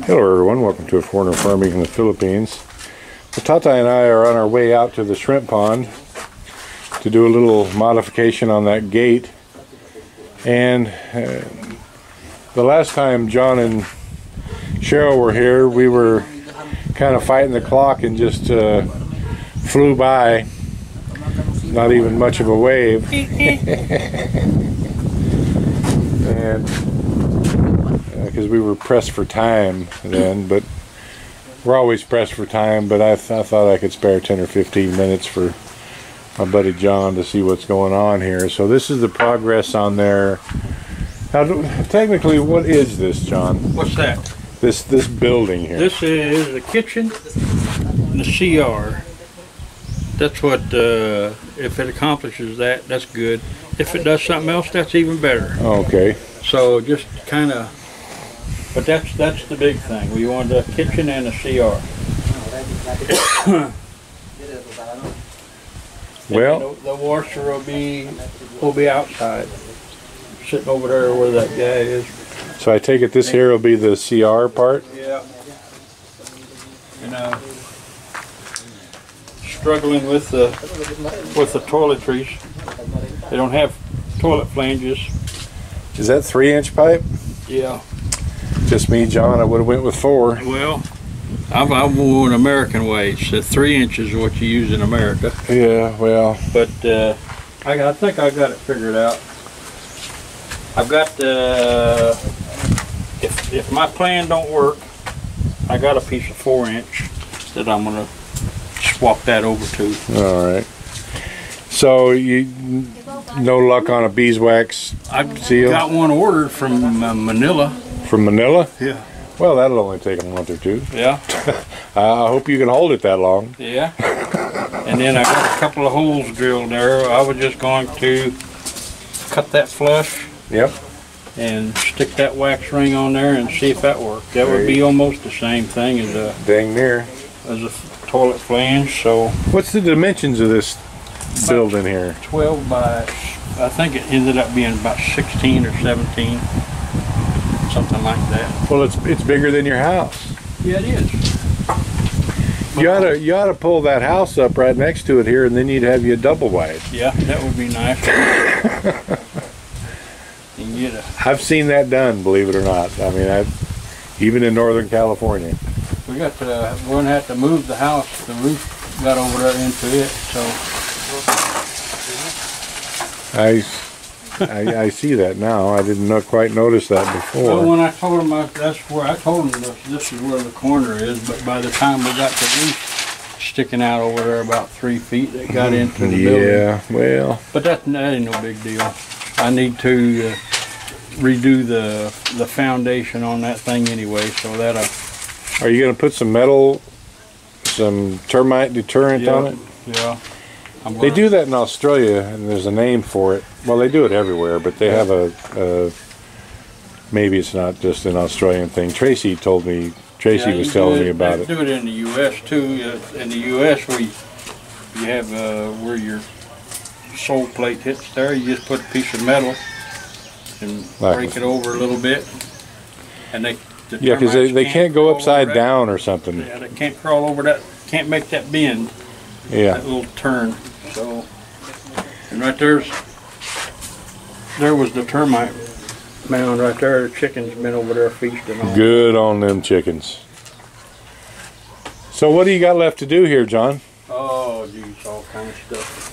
Hello everyone, welcome to A Foreigner Farming in the Philippines. Well, Tata and I are on our way out to the shrimp pond to do a little modification on that gate. And the last time John and Cheryl were here, we were kind of fighting the clock and just flew by. Not even much of a wave. And because we were pressed for time then, but we're always pressed for time, but I thought I could spare 10 or 15 minutes for my buddy John to see what's going on here. So this is the progress on there. Now, technically, what is this, John? What's that? This building here. This is the kitchen and the CR. That's what, if it accomplishes that, that's good. If it does something else, that's even better. Okay. So just kind of, but that's the big thing. We want the kitchen and the CR. Well, the washer will be outside, sitting over there where that guy is. So I take it this here will be the CR part? Yeah. And struggling with the toiletries. They don't have toilet flanges. Is that 3-inch pipe? Yeah. Just me, John. I would have went with 4. Well, I'm going American way. So 3 inches is what you use in America. Yeah, well. But I think I got it figured out. I've got if my plan don't work, I got a piece of 4-inch that I'm gonna swap that over to. All right. So no luck on a beeswax seal? I got one ordered from Manila. From Manila? Yeah. Well, that'll only take a month or 2. Yeah. I hope you can hold it that long. Yeah. And then I got a couple of holes drilled there. I was just going to cut that flush. Yep. And stick that wax ring on there and see if that worked. That would be almost the same thing as a dang near as a toilet flange. So what's the dimensions of this building here? 12 by, I think it ended up being about 16 or 17, something like that. Well, it's bigger than your house. Yeah, it is. You ought to pull that house up right next to it here, and then you'd have you a double wide. Yeah, that would be nice. I've seen that done, believe it or not. I mean, even in Northern California. We're going to have to move the house. The roof got over there into it, so. I see that now. I didn't quite notice that before. Well, when I told him I told him this is where the corner is, but by the time we got the roof sticking out over there about 3 feet, it got into the building. Yeah, well. But that ain't no big deal. I need to redo the foundation on that thing anyway, so that Are you going to put some metal, some termite deterrent on it? Yeah. They do that in Australia, and there's a name for it. Well, they do it everywhere, but they have a maybe it's not just an Australian thing. Tracy was telling me about it. They do it in the U.S. too. In the U.S. you have where your sole plate hits there, you just put a piece of metal and break it over a little bit, and because they can't go upside down or something. Yeah, they can't crawl over that. Can't make that bend. Yeah. That little turn. So, and right there was the termite mound right there. The chickens been over there feasting on. Good on them chickens. So what do you got left to do here, John? Oh, geez, all kind of stuff.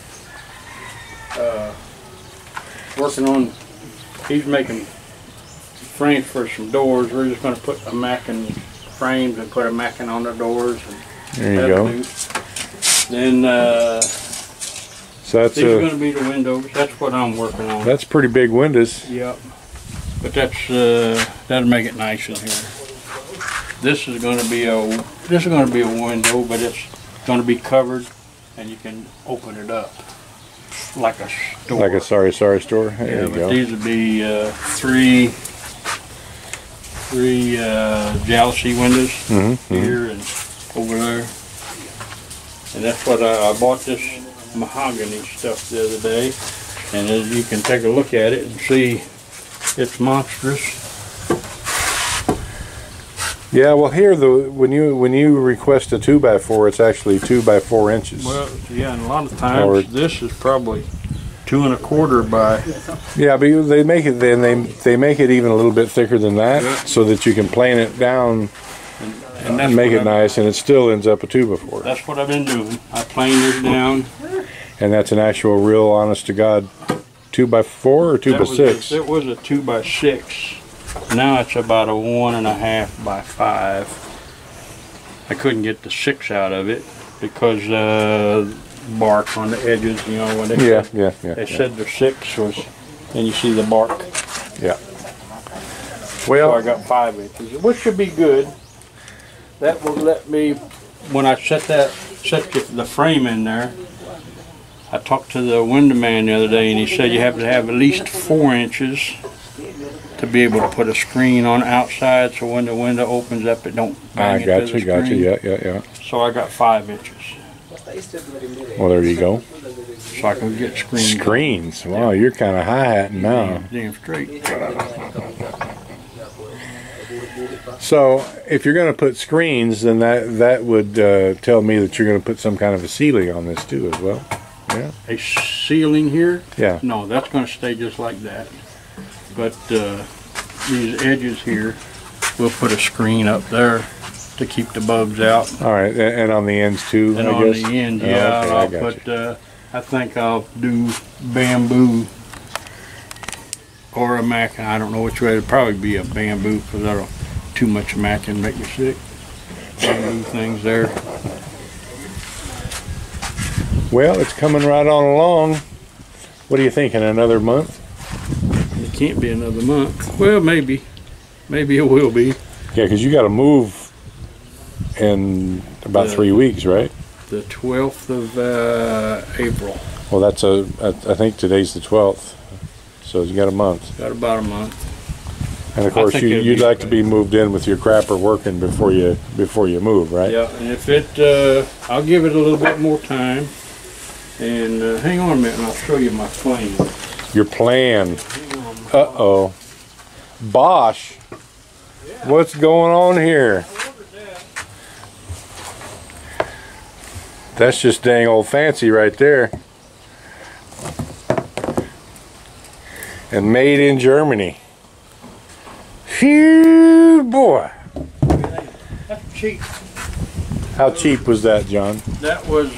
Working on, he's making frames for some doors. We're just going to put a macking frames and put a macking on the doors. And there you go. Then so that's these are going to be the windows. That's what I'm working on. That's pretty big windows. Yep. But that'll make it nice in here. This is going to be a window, but it's going to be covered, and you can open it up like a store. Like a sorry store. There you go. These would be three jalousie windows here and over there. And that's what I bought this mahogany stuff the other day, and as you can take a look at it and see, it's monstrous. Yeah, well here when you request a 2x4, it's actually 2 by 4 inches. Well, yeah, and a lot of times this is probably 2 1/4 by. Yeah, but they make it they make it even a little bit thicker than that, so that you can plane it down and make it nice, and it still ends up a 2x4. That's what I've been doing. I planed it down. And that's an actual, real, honest to God, 2x4 or 2x6? It was a 2 by 6. Now it's about a 1.5 by 5. I couldn't get the 6 out of it because bark on the edges, you know, when they said the 6 was, and you see the bark. Yeah. Well, so I got 5 inches, which should be good. That will let me, when I set the frame in there, I talked to the window man the other day, and he said you have to have at least 4 inches to be able to put a screen on the outside, so when the window opens up, it don't bang into the screen. Gotcha, yeah. So I got 5 inches. Well, there you go. So I can get screens. Screens? Wow, you're kind of high-hatting now. Damn straight. So, if you're going to put screens, then that would tell me that you're going to put some kind of a ceiling on this too as well. Yeah. A ceiling here? Yeah. No, that's going to stay just like that. But these edges here, we'll put a screen up there to keep the bugs out. All right, and on the ends too, and I on guess? the end, yeah. Okay, I'll put, I think I'll do bamboo or a mac. I don't know which way. It'll probably be a bamboo because that'll too much mac and make you sick. Bamboo things there. Well, it's coming right on along. What do you think, in another month? It can't be another month. Well, maybe. Maybe it will be. Yeah, because you got to move in about 3 weeks, right? The 12th of April. Well, that's I think today's the 12th. So you got a month. Got about a month. And of course, you'd like to be moved in with your crapper working before you move, right? Yeah, and if it, I'll give it a little bit more time. And hang on a minute, and I'll show you my plan. Your plan. Uh-oh. Bosch. Yeah. What's going on here? That's just dang old fancy right there. And made in Germany. Phew, boy. That's cheap. How cheap was that, John? That was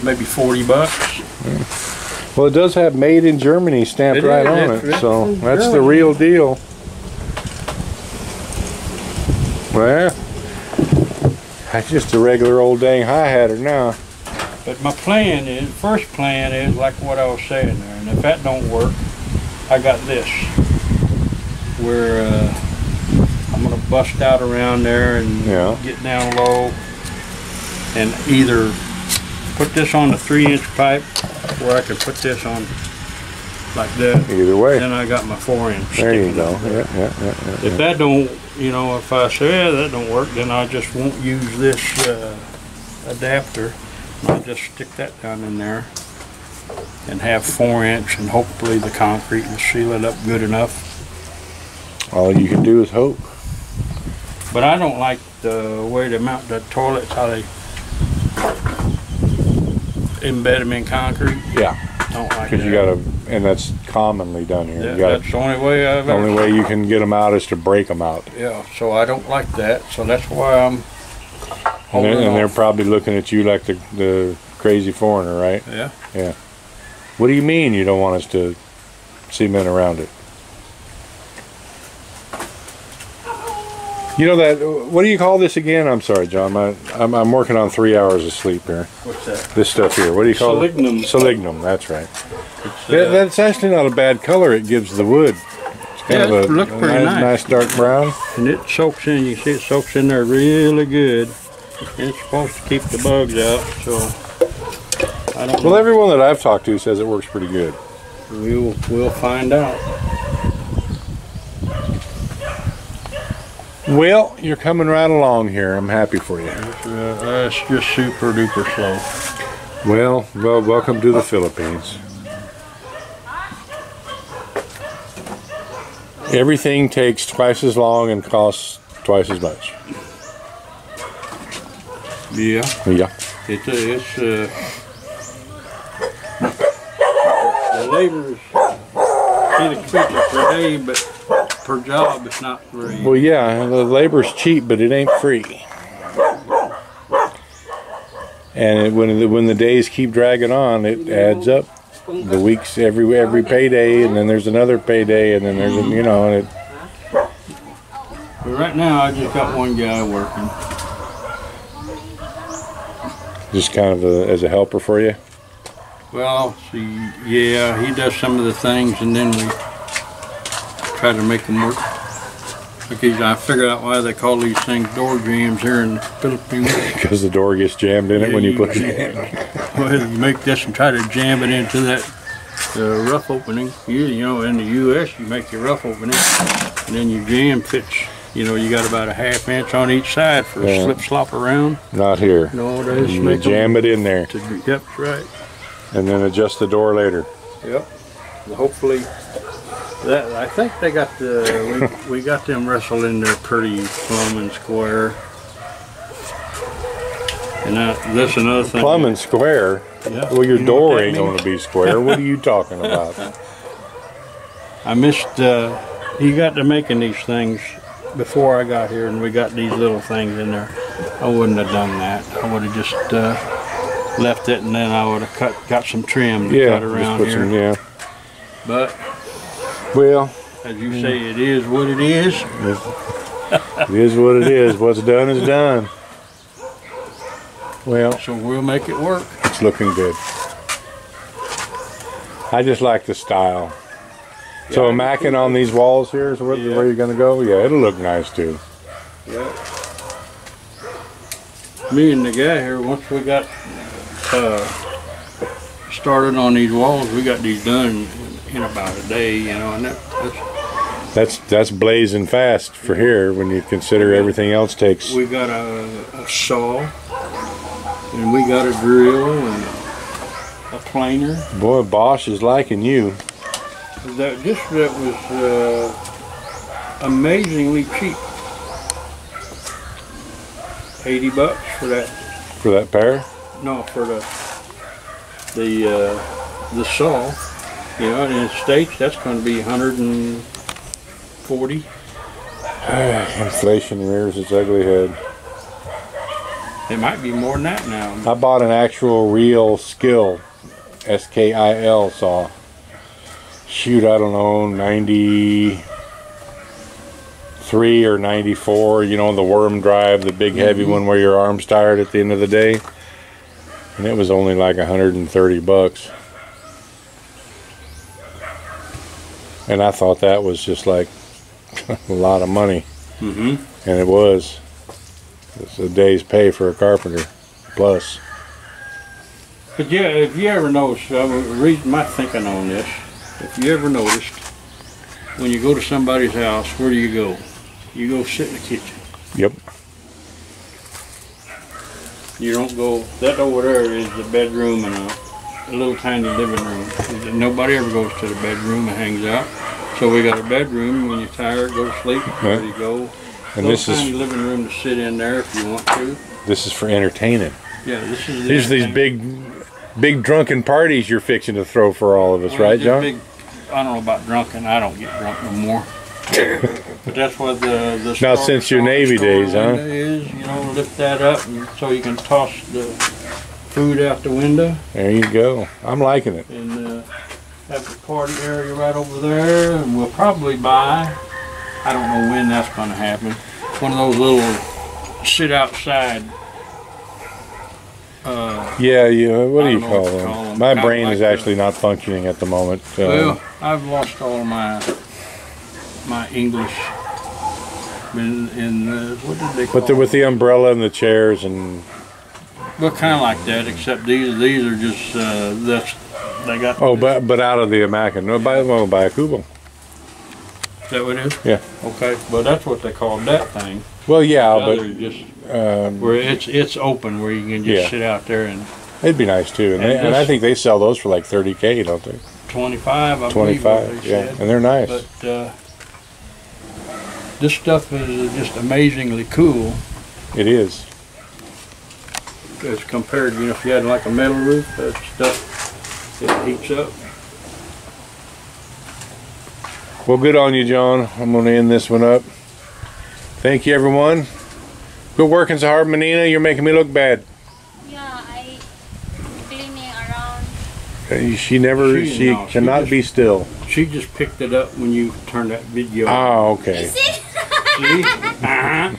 maybe $40. Well, it does have made in Germany stamped right on it, so that's the real deal. Well, that's just a regular old dang hi-hatter now. But my plan is, first plan is like what I was saying there, and if that don't work, I got this, where I'm going to bust out around there and get down low, and either put this on the 3-inch pipe, or I could put this on like that. Either way. Then I got my 4-inch. There you go. Yeah. If that don't, you know, if I say, yeah, that don't work, then I just won't use this adapter. I'll just stick that down in there and have 4-inch, and hopefully the concrete will seal it up good enough. All you can do is hope. But I don't like the way they mount the toilets, how they embed them in concrete. Yeah. Don't like that. Because you gotta, and that's commonly done here. Yeah, that's the only way I've ever. The only way you can get them out is to break them out. Yeah, so I don't like that. So that's why I'm. And they're probably looking at you like the crazy foreigner, right? Yeah. Yeah. What do you mean you don't want us to cement around it? You know that, what do you call this again? I'm sorry, John. I'm working on 3 hours of sleep here. What's that? This stuff here. What do you call it? Selignum, that's right. That's actually not a bad color it gives the wood. It's kind of it looks pretty nice dark brown. And it soaks in, you see it soaks in there really good. And it's supposed to keep the bugs out, so I don't know. Well, everyone that I've talked to says it works pretty good. We'll find out. Well, you're coming right along here. I'm happy for you. It's just super duper slow. Well, welcome to the Philippines. Everything takes twice as long and costs twice as much. Yeah. Yeah. It's the labor is inexpensive per day, but per job it's not very. Well, yeah, the labor's cheap, but it ain't free. And when the days keep dragging on, it adds up. The weeks, every payday, and then there's another payday, and then there's and it. But right now, I just got one guy working. Just kind of as a helper for you. Well, see, yeah, he does some of the things, and then we try to make them work. Because I figured out why they call these things door jams here in the Philippines. Because the door gets jammed in it when you put it in. Well, you make this and try to jam it into that rough opening. You know, in the U.S., you make your rough opening, and then your jam fits. You know, you got about a ½ inch on each side for a slip slop around. Not here. No, they just you jam it in there. Yep, that's right. And then adjust the door later. Yep. Well, hopefully, I think they got we got them wrestled in there pretty plumb and square. And that's another thing. Plumb and square? Yeah. Well, your door ain't going to be square. What are you talking about? I missed, he got to making these things before I got here, and we got these little things in there. I wouldn't have done that. I would have just left it, and then I would have got some trim to cut around here. Some, yeah. But, well, as you say, it is what it is. It is what it is. What's done is done. Well, so we'll make it work. It's looking good. I just like the style. Yeah, so macking on these walls here is where you're going to go? Yeah, it'll look nice too. Yeah. Me and the guy here, once we got started on these walls, we got these done in about a day, you know, and that's blazing fast for here when you consider everything else takes. We got a saw, and we got a drill and a planer. Boy, Bosch is liking you. That was amazingly cheap. $80 for that. For that pair? No, for the saw. You know, in the States, that's going to be $140. Inflation rears its ugly head. It might be more than that now. I bought an actual real skill, SKIL saw. Shoot, I don't know, 93 or 94, you know, the worm drive, the big heavy one where your arm's tired at the end of the day. And it was only like $130. And I thought that was just like a lot of money. And it was. It's a day's pay for a carpenter, plus. But yeah, if you ever noticed, reason my thinking on this, if you ever noticed, when you go to somebody's house, where do you go? You go sit in the kitchen. Yep. You don't go, that over there is the bedroom and a little tiny living room. Nobody ever goes to the bedroom and hangs out. So we got a bedroom, when you're tired, go to sleep, there you go. And this tiny living room to sit in there if you want to. This is for entertaining. Yeah, this is these big drunken parties you're fixing to throw for all of us, right, John? I don't know about drunken. I don't get drunk no more. But that's what the now since your Navy days, huh? Is, you know, lift that up and so you can toss the food out the window. There you go. I'm liking it. And have the party area right over there, and we'll probably buy. I don't know when that's going to happen. One of those little sit outside. What do you call them? My brain is actually not functioning at the moment. Well, I've lost all of my English. What did they call them? With the umbrella and the chairs and. Well, kind of like that, except these are just they got. Oh, but out of the American. No, by a Kubo. Is that what it is? Yeah. Okay, but that's what they call that thing. Well, yeah, but just where it's open, where you can just sit out there and. It'd be nice too, and I think they sell those for like $30K, don't they? 25, I 25, believe yeah, and they're nice. But This stuff is just amazingly cool It is. as compared to, you know, if you had like a metal roof, that stuff, it heats up. Well, good on you, John. I'm going to end this one up. Thank you, everyone. Quit working so hard, Menina. You're making me look bad. Yeah, I cleaning around. She cannot be still. She just picked it up when you turned that video on. Oh, okay. See? See? Uh-huh.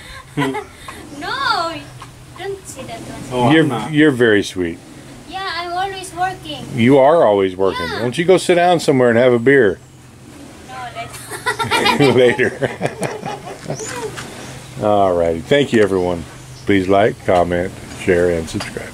No, don't see that one. Oh, I'm not. You're very sweet. Yeah, I'm always working. You are always working. Yeah. Why don't you go sit down somewhere and have a beer No, later? Alrighty. Thank you, everyone. Please like, comment, share, and subscribe.